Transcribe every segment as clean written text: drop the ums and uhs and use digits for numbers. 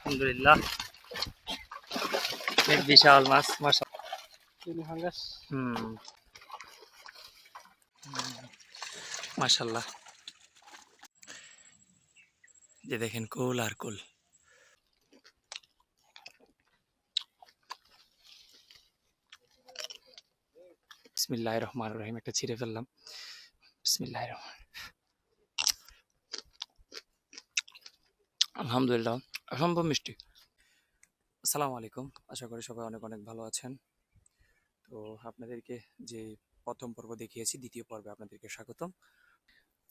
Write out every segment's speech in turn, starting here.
আলহামদুলিল্লাহ এক বিশাল মাছ মাশাআল্লাহ যে দেখেন কুল আর কুল। বিসমিল্লাহির রহমানির রহিম একটা ছিঁড়ে ফেললাম। বিসমিল্লাহির রহমান আলহামদুলিল্লাহ অসম্ভব মিষ্টি। আসসালামু আলাইকুম, আশা করি সবাই অনেক অনেক ভালো আছেন। তো আপনাদেরকে যে প্রথম পর্ব দেখিয়েছি দ্বিতীয় পর্বে আপনাদেরকে স্বাগতম।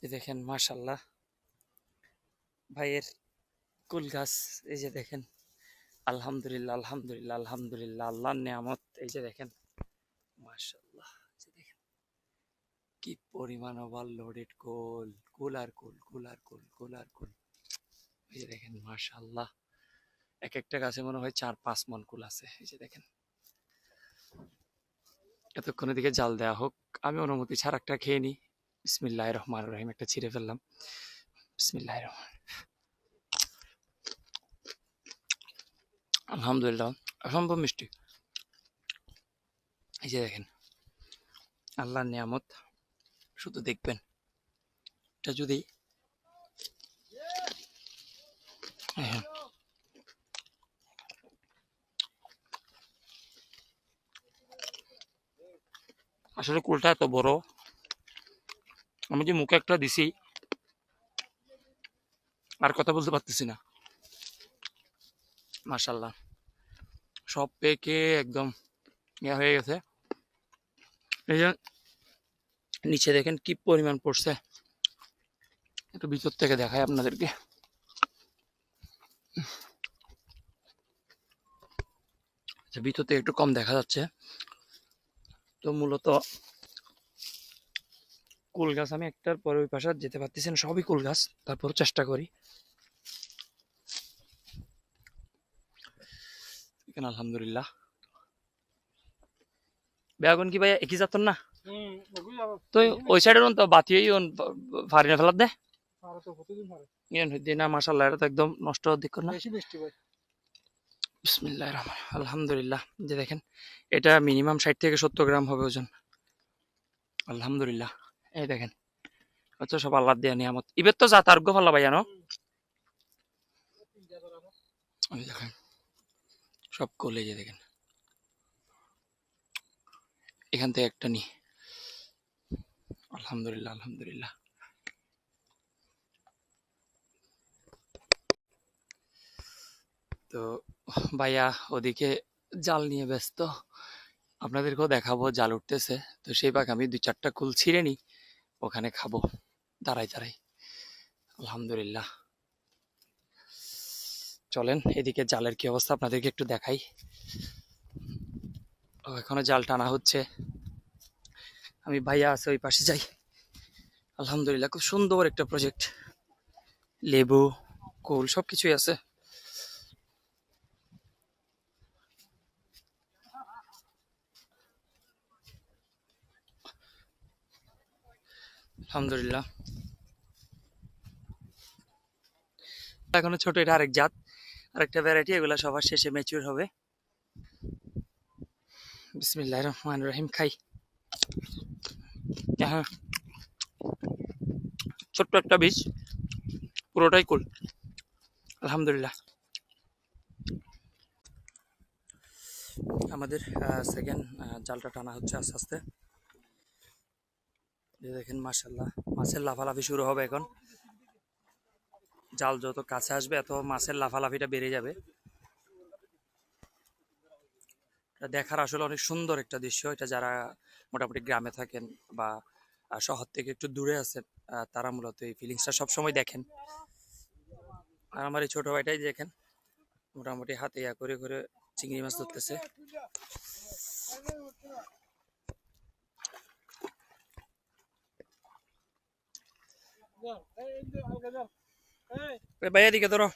যে দেখেন মাশাআল্লাহ ভাইয়ের কুল গাছ, এই যে দেখেন আলহামদুলিল্লাহ আলহামদুলিল্লাহ আলহামদুলিল্লাহ আল্লাহর নিয়ামত। এই যে দেখেন মাশাআল্লাহ, যে দেখেন কি পরিমাণ ওভারলোডেড কুল, কুল আর কুল, কুল আর কুল, কুল আর কুল। এই যে দেখেন মাশাআল্লাহ এক একটা গাছে মনে হয় 4-5 মণ কুল আছে। এই যে দেখেন এতক্ষণের দিকে জাল দেওয়া হোক, আমি অনুমতি ছাড়া একটা খেয়ে নিই। বিসমিল্লাহির রহমানির রহিম একটা ছিঁড়ে ফেললাম। বিসমিল্লাহির রহমান আলহামদুলিল্লাহ অসম্ভব মিষ্টি। এই যে দেখেন আল্লাহর নিয়ামত, শুধু দেখবেন এটা যদি আসলে কুলটা এত বড়, আমি যে মুখে একটা দিছি আর কথা বলতে পারতেছি না। মাশাআল্লাহ সব পেকে একদম ইয়া হয়ে গেছে। এই যে নিচে দেখেন কি পরিমাণ পড়ছে, একটু ভিতর থেকে দেখায় আপনাদেরকে। ভিতর থেকে একটু কম দেখা যাচ্ছে। তো মূলত কুল গাছ আমি একটার পরে ওই পাশে যেতে পারতেছি না, সবই কুল গাছ, তারপর চেষ্টা করি। এখানে আলহামদুলিল্লাহ বেগুন কি ভাই একই যাতন না তো ওই সাইডের তো বাতি ফারি না ফেলার দে না। মাশাআল্লাহ এটা তো একদম নষ্ট দিক না। বিসমিল্লাহির রহমান আলহামদুলিল্লাহ, যে দেখেন এটা মিনিমাম 60 থেকে 70 গ্রাম হবে ওজন। আলহামদুলিল্লাহ এই দেখেন আচ্ছা সব আল্লাহ দেয়া নিয়ামত। ইবের তো যাত আরোগ্য ভালো ভাই জানো, দেখেন সব কোলে। যে দেখেন এখান থেকে একটা নি। আলহামদুলিল্লাহ আলহামদুলিল্লাহ। তো ভাইয়া ওদিকে জাল নিয়ে ব্যস্ত, আপনাদেরকেও দেখাবো জাল উঠতেছে। তো সেই ভাগ আমি 2-4টা কুল ছিঁড়ে নি, ওখানে খাবো দাঁড়াই দাঁড়াই। আলহামদুলিল্লাহ চলেন এদিকে জালের কি অবস্থা আপনাদেরকে একটু দেখাই। এখনো জাল টানা হচ্ছে, আমি ভাইয়া আছে ওই পাশে যাই। আলহামদুলিল্লাহ খুব সুন্দর একটা প্রজেক্ট, লেবু কুল সবকিছুই আছে। আলহামদুলিল্লাহ এখনো ছোট, এটা আরেক জাত, আরেকটা ভ্যারাইটি, এগুলা সবার শেষে ম্যাচিউর হবে। বিসমিল্লাহির রহমানির রহিম খাই। হ্যাঁ ছোট্ট একটা বীজ, পুরোটাই কুল। আলহামদুলিল্লাহ আমাদের সেকেন্ড জালটা টানা হচ্ছে আস্তে আস্তে। দেখেন মাশাআল্লাহ মাছের লাফালাফি শুরু হবে এখন। জাল যত কাছে আসবে এত মাছের লাফালাফিটা বেড়ে যাবে। দেখার আসলে অনেক সুন্দর একটা দৃশ্য। এটা যারা মোটামুটি গ্রামে থাকেন বা শহর থেকে একটু দূরে আছেন তারা মূলত এই ফিলিংসটা সবসময় দেখেন। আর আমার এই ছোট ভাইটাই দেখেন মোটামুটি হাতে ইয়া করে করে চিংড়ি মাছ ধরতেছে। ভাইয়া দিকে ধরো।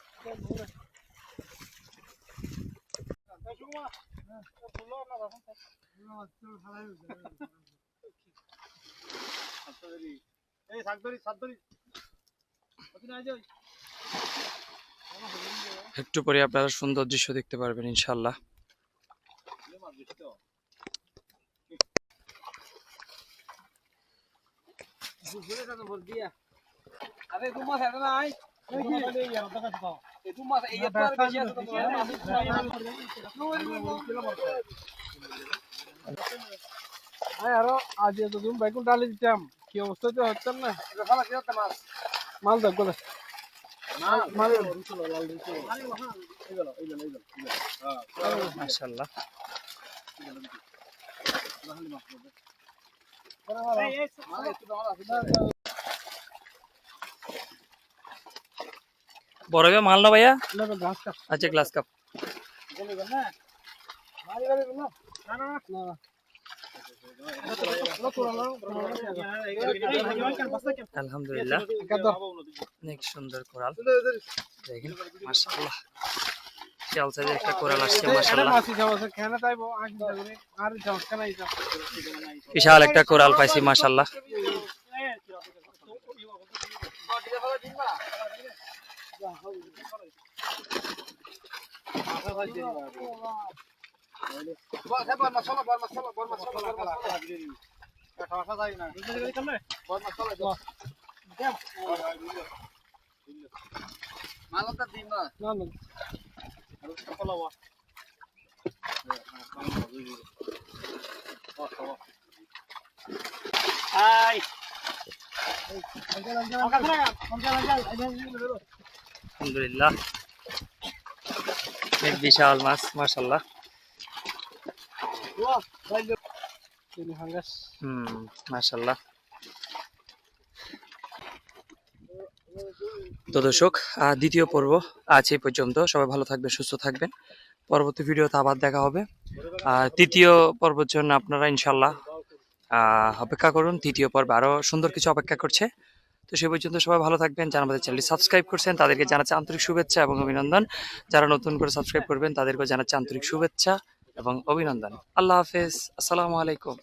একটু পরে আপনারা সুন্দর দৃশ্য দেখতে পারবেন ইনশাল্লাহ। আরো আজ এত তুমি বাইকুল ডালে দিতাম কি অবস্থা তো হচ্ছে না মাল দেখ বলে মাশাআল্লাহ বড় ভাই মাল না ভাইয়া? আচ্ছা গ্লাস কাপ। আলহামদুলিল্লাহ অনেক সুন্দর কোরাল দেখেন মাশাআল্লাহ। খেয়াল সাইজের একটা কোরাল আসছে মাশাআল্লাহ। বিশাল একটা কোরাল পাইছি মাশাআল্লাহ। আলহামদুলিল্লাহ এক বিশাল মাছ মাশাআল্লাহ। মাশাআল্লাহ। তো দর্শক দ্বিতীয় পর্ব আজ এই পর্যন্ত। সবাই ভালো থাকবেন, সুস্থ থাকবেন। পরবর্তী ভিডিওতে আবার দেখা হবে। তৃতীয় পর্বের জন্য আপনারা ইনশাল্লাহ অপেক্ষা করুন। তৃতীয় পর্বে আরো সুন্দর কিছু অপেক্ষা করছে। তো সে পর্যন্ত সবাই ভালো থাকবেন। যারা আমাদের চ্যানেলটি সাবস্ক্রাইব করছেন তাদেরকে জানাচ্ছি আন্তরিক শুভেচ্ছা এবং অভিনন্দন। যারা নতুন করে সাবস্ক্রাইব করবেন তাদেরকেও জানাচ্ছি আন্তরিক শুভেচ্ছা এবং অভিনন্দন। আল্লাহ হাফেজ, আসসালামু আলাইকুম।